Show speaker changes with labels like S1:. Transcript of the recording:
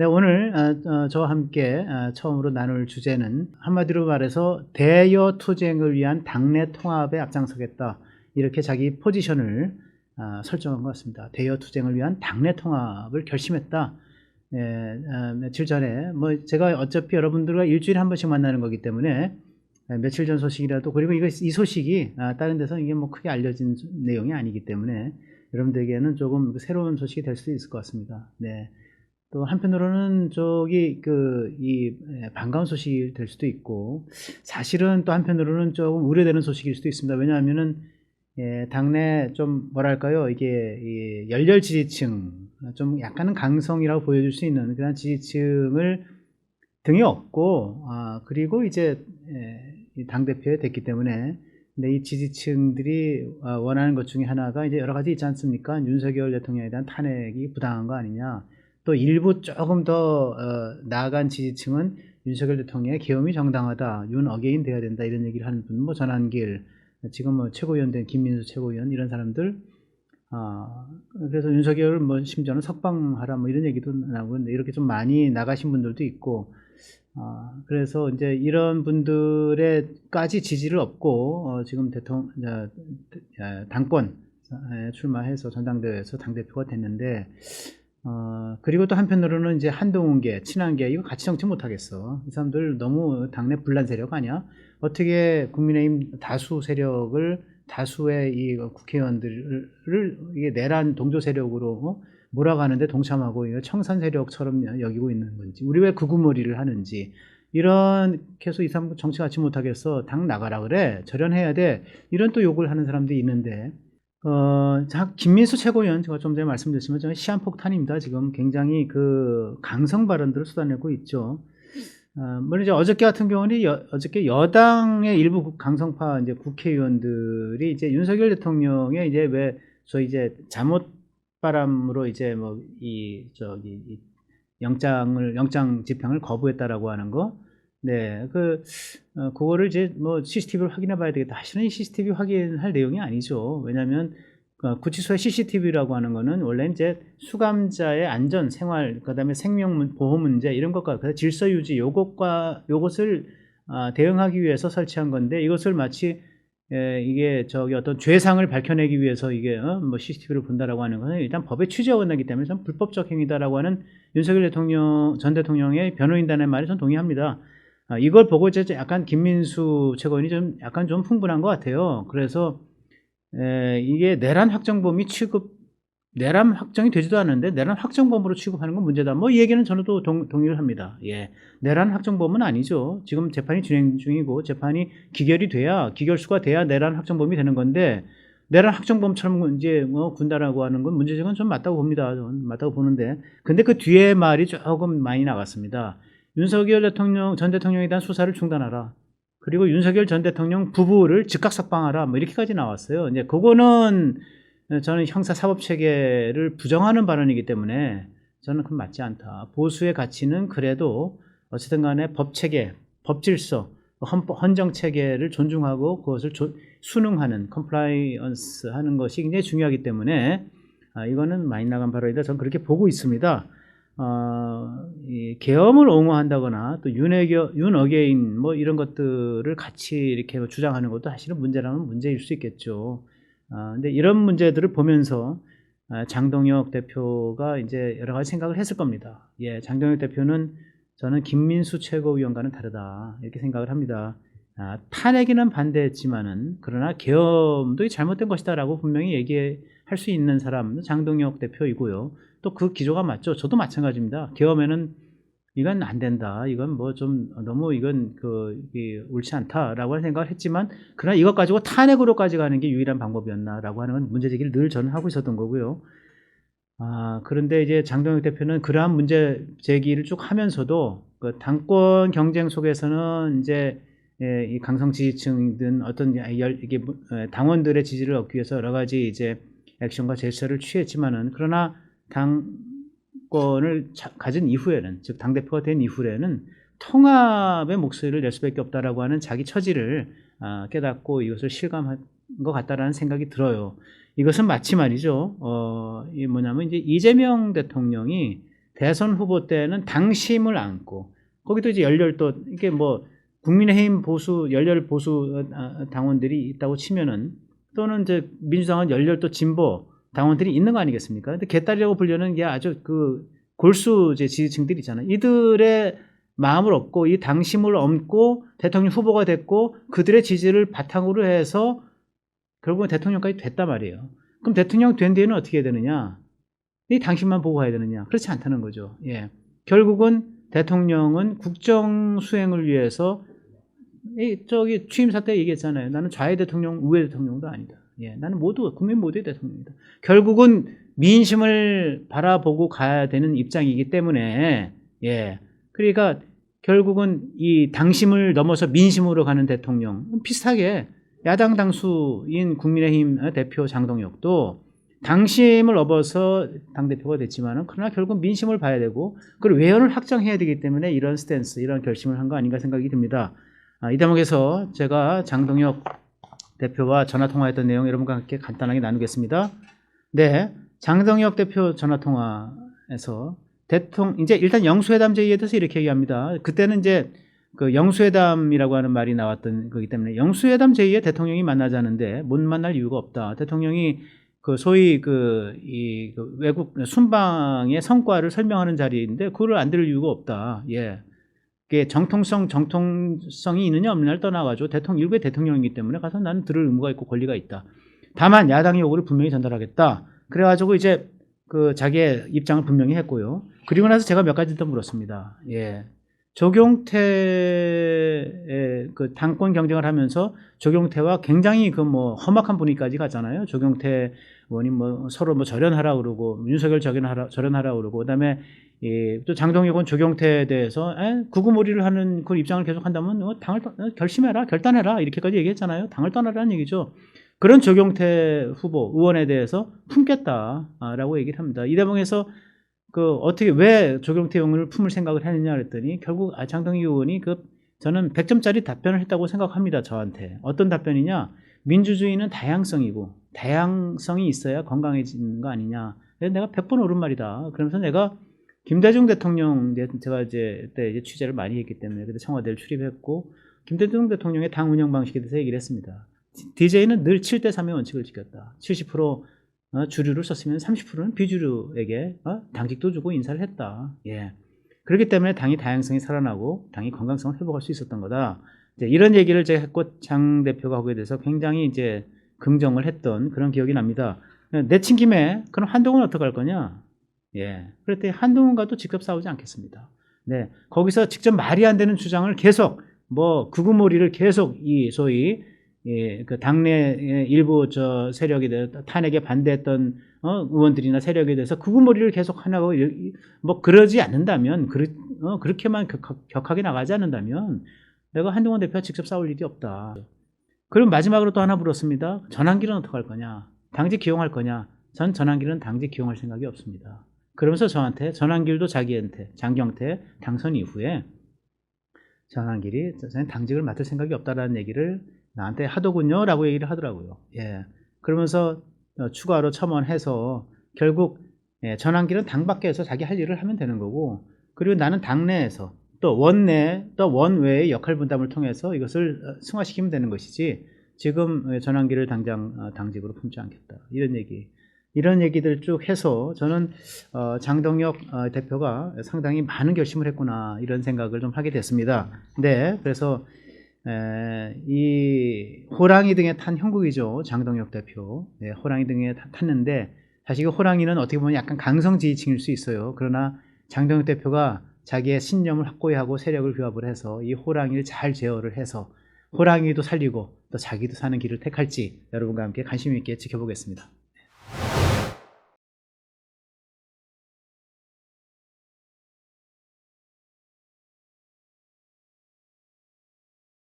S1: 네, 오늘 저와 함께 처음으로 나눌 주제는 한마디로 말해서 대여 투쟁을 위한 당내 통합에 앞장서겠다. 이렇게 자기 포지션을 설정한 것 같습니다. 대여 투쟁을 위한 당내 통합을 결심했다. 네, 며칠 전에 제가 어차피 여러분들과 일주일에 한 번씩 만나는 거기 때문에 며칠 전 소식이라도, 그리고 이 소식이 다른 데서 이게 크게 알려진 내용이 아니기 때문에 여러분들에게는 조금 새로운 소식이 될 수도 있을 것 같습니다. 네. 또 한편으로는 반가운 소식이 될 수도 있고, 사실은 또 한편으로는 조금 우려되는 소식일 수도 있습니다. 왜냐하면은 당내 좀 뭐랄까요, 이게 열렬 지지층, 좀 약간은 강성이라고 보여줄 수 있는 그런 지지층을 등에 업고, 그리고 이제 당 대표에 됐기 때문에, 근데 이 지지층들이 원하는 것 중에 하나가 이제 여러 가지 있지 않습니까? 윤석열 대통령에 대한 탄핵이 부당한 거 아니냐. 또 일부 조금 더 나아간 지지층은 윤석열 대통령의 계엄이 정당하다, 윤 어게인 돼야 된다, 이런 얘기를 하는 분, 전한길, 지금 최고위원 된 김민수 최고위원, 이런 사람들, 그래서 윤석열 심지어는 석방하라 이런 얘기도 나오고, 이렇게 좀 많이 나가신 분들도 있고, 그래서 이제 이런 분들의까지 지지를 얻고 지금 당권 출마해서 전당대회에서 당대표가 됐는데, 그리고 또 한편으로는 이제 한동훈계, 친한계, 이거 같이 정치 못하겠어. 이 사람들 너무 당내 분란 세력 아니야? 어떻게 국민의힘 다수 세력을, 다수의 이 국회의원들을 이게 내란 동조 세력으로 몰아가는데 동참하고 청산 세력처럼 여기고 있는 건지, 우리 왜 극우머리를 하는지, 이런 계속 이 사람 정치 같이 못하겠어, 당 나가라 그래, 절연해야 돼, 이런 또 욕을 하는 사람들이 있는데, 김민수 최고위원, 제가 좀 전에 말씀드렸지만 저는 시한폭탄입니다. 지금 굉장히 강성 발언들을 쏟아내고 있죠. 물론 이제 어저께 같은 경우는 어저께 여당의 일부 강성파 이제 국회의원들이 이제 윤석열 대통령의 이제 잠옷바람으로 이제 영장 집행을 거부했다라고 하는 거. 네, 그거를 이제 CCTV를 확인해 봐야 되겠다. 사실은 이 CCTV 확인할 내용이 아니죠. 왜냐하면 구치소의 CCTV라고 하는 거는 원래 이제 수감자의 안전, 생활, 그다음에 생명 보호 문제, 이런 것과 질서 유지, 요것을 대응하기 위해서 설치한 건데, 이것을 마치 이게 어떤 죄상을 밝혀내기 위해서 이게 CCTV를 본다라고 하는 것은 일단 법의 취지와 어긋나기 때문에 전 불법적 행위다라고 하는 윤석열 전 대통령의 변호인단의 말에 전 동의합니다. 이걸 보고 이제 약간 김민수 최고위원이 약간 좀 흥분한 것 같아요. 그래서 이게 내란 확정범위 취급, 내란 확정이 되지도 않는데 내란 확정범으로 취급하는 건 문제다. 이 얘기는 저는 또 동의를 합니다. 예, 내란 확정범은 아니죠. 지금 재판이 진행 중이고 재판이 기결수가 돼야 내란 확정범이 되는 건데, 내란 확정범처럼 이제 군다라고 하는 건 문제적은 좀 맞다고 봅니다. 저는 맞다고 보는데, 근데 그 뒤에 말이 조금 많이 나갔습니다. 윤석열 전 대통령에 대한 수사를 중단하라. 그리고 윤석열 전 대통령 부부를 즉각 석방하라. 이렇게까지 나왔어요. 이제 그거는 저는 형사 사법 체계를 부정하는 발언이기 때문에 저는 그건 맞지 않다. 보수의 가치는 그래도 어쨌든 간에 법 체계, 법 질서, 헌정 체계를 존중하고 그것을 순응하는, 컴플라이언스 하는 것이 굉장히 중요하기 때문에 이거는 많이 나간 발언이다. 저는 그렇게 보고 있습니다. 이 계엄을 옹호한다거나 또 윤 어게인 이런 것들을 같이 이렇게 주장하는 것도 사실은 문제라면 문제일 수 있겠죠. 근데 이런 문제들을 보면서 장동혁 대표가 이제 여러 가지 생각을 했을 겁니다. 예, 장동혁 대표는 저는 김민수 최고위원과는 다르다, 이렇게 생각을 합니다. 탄핵에는 반대했지만은, 그러나 계엄도 잘못된 것이다라고 분명히 얘기할 수 있는 사람은 장동혁 대표이고요. 또 그 기조가 맞죠. 저도 마찬가지입니다. 계엄에는 이건 안 된다, 이건 너무 이건 이게 옳지 않다라고 하는 생각을 했지만, 그러나 이것 가지고 탄핵으로까지 가는 게 유일한 방법이었나라고 하는 건 문제 제기를 늘 저는 하고 있었던 거고요. 그런데 이제 장동혁 대표는 그러한 문제 제기를 쭉 하면서도 당권 경쟁 속에서는 이제 이 강성 지지층든 어떤 이게 당원들의 지지를 얻기 위해서 여러 가지 이제 액션과 제스처를 취했지만은, 그러나 당권을 가진 이후에는, 즉 당대표가 된 이후에는 통합의 목소리를 낼 수밖에 없다라고 하는 자기 처지를 깨닫고 이것을 실감한 것 같다라는 생각이 들어요. 이것은 마치 말이죠. 이 뭐냐면 이제 이재명 대통령이 대선 후보 때는 당심을 안고 거기도 이제 열렬 또 이게 뭐 국민의힘 보수 열렬 보수 당원들이 있다고 치면은 또는 이제 민주당은 열렬 또 진보 당원들이 있는 거 아니겠습니까? 근데 개딸이라고 불리는 게 아주 그 골수 이제 지지층들이 있잖아요. 이들의 마음을 얻고 이 당심을 얻고 대통령 후보가 됐고 그들의 지지를 바탕으로 해서 결국은 대통령까지 됐단 말이에요. 그럼 대통령 된 뒤에는 어떻게 해야 되느냐? 이 당신만 보고 가야 되느냐? 그렇지 않다는 거죠. 예. 결국은 대통령은 국정 수행을 위해서 저기 취임사 때 얘기했잖아요. 나는 좌의 대통령, 우의 대통령도 아니다. 예. 나는 모두 국민 모두의 대통령이다. 결국은 민심을 바라보고 가야 되는 입장이기 때문에 예. 그러니까 결국은 이 당심을 넘어서 민심으로 가는 대통령 비슷하게 야당 당수인 국민의힘 대표 장동혁도 당심을 업어서 당대표가 됐지만은 그러나 결국 민심을 봐야 되고 그리고 외연을 확장해야 되기 때문에 이런 스탠스, 이런 결심을 한 거 아닌가 생각이 듭니다. 이 대목에서 제가 장동혁 대표와 전화 통화했던 내용 여러분과 함께 간단하게 나누겠습니다. 네, 장동혁 대표 전화 통화에서 이제 일단 영수회담 제의에 대해서 이렇게 얘기합니다. 그때는 이제 그 영수회담이라고 하는 말이 나왔던 거기 때문에 영수회담 제의에 대통령이 만나자는데 못 만날 이유가 없다. 대통령이 그 소위 그 외국 순방의 성과를 설명하는 자리인데 그걸 안 들을 이유가 없다. 예. 그게 정통성이 있느냐 없느냐를 떠나가지고 일부의 대통령이기 때문에 가서 나는 들을 의무가 있고 권리가 있다. 다만 야당의 요구를 분명히 전달하겠다. 그래가지고 이제 그 자기의 입장을 분명히 했고요. 그리고 나서 제가 몇 가지 더 물었습니다. 예. 조경태의 그 당권 경쟁을 하면서 조경태와 굉장히 그 뭐 험악한 분위기까지 갔잖아요. 조경태 의원이 뭐 서로 뭐 절연하라 그러고 윤석열 절연하라 그러고 그다음에 또 장동혁은 조경태에 대해서 구구몰이를 하는 그 입장을 계속 한다면 당을 결심해라, 결단해라 이렇게까지 얘기했잖아요. 당을 떠나라는 얘기죠. 그런 조경태 후보 의원에 대해서 품겠다라고 얘기를 합니다. 이 대목에서 어떻게 왜 조경태 의원을 품을 생각을 했느냐 그랬더니 결국 장동혁 의원이 저는 100점짜리 답변을 했다고 생각합니다. 저한테. 어떤 답변이냐? 민주주의는 다양성이고 다양성이 있어야 건강해지는 거 아니냐. 그래서 내가 100번 옳은 말이다. 그러면서 내가 김대중 대통령 제가 그때 취재를 많이 했기 때문에 그때 청와대를 출입했고 김대중 대통령의 당 운영 방식에 대해서 얘기를 했습니다. DJ는 늘 7대3의 원칙을 지켰다. 70% 주류를 썼으면 30%는 비주류에게 당직도 주고 인사를 했다. 예. 그렇기 때문에 당이 다양성이 살아나고 당이 건강성을 회복할 수 있었던 거다. 이제 이런 얘기를 제가 했고 장 대표가 하고에 대해서 굉장히 이제 긍정을 했던 그런 기억이 납니다. 내친 김에 그럼 한동훈은 어떻게 할 거냐? 예. 그랬더니 한동훈과도 직접 싸우지 않겠습니다. 네. 거기서 직접 말이 안 되는 주장을 계속 구구몰이를 계속 소위 그 당내 일부 세력에 대해서 탄핵에 반대했던 의원들이나 세력에 대해서 구구몰이를 계속 하나고 그러지 않는다면 그렇게만 격하게 나가지 않는다면 내가 한동훈 대표와 직접 싸울 일이 없다. 그럼 마지막으로 또 하나 물었습니다. 전환길은 어떻게 할 거냐? 당직 기용할 거냐? 전 전환길은 당직 기용할 생각이 없습니다. 그러면서 저한테 전환길도 자기한테 장경태 당선 이후에 전환길이 당직을 맡을 생각이 없다라는 얘기를 나한테 하더군요 라고 얘기를 하더라고요. 예. 그러면서 추가로 첨언해서 결국 전환길은 당 밖에서 자기 할 일을 하면 되는 거고 그리고 나는 당내에서 또 원내 또 원외의 역할 분담을 통해서 이것을 승화시키면 되는 것이지 지금 전환길을 당장 당직으로 품지 않겠다. 이런 얘기들 쭉 해서 저는 장동혁 대표가 상당히 많은 결심을 했구나 이런 생각을 좀 하게 됐습니다. 네, 그래서 이 호랑이 등에 탄 형국이죠. 장동혁 대표. 네, 호랑이 등에 탔는데 사실 호랑이는 어떻게 보면 약간 강성 지지층일 수 있어요. 그러나 장동혁 대표가 자기의 신념을 확고히 하고 세력을 규합을 해서 이 호랑이를 잘 제어를 해서 호랑이도 살리고 또 자기도 사는 길을 택할지 여러분과 함께 관심 있게 지켜보겠습니다.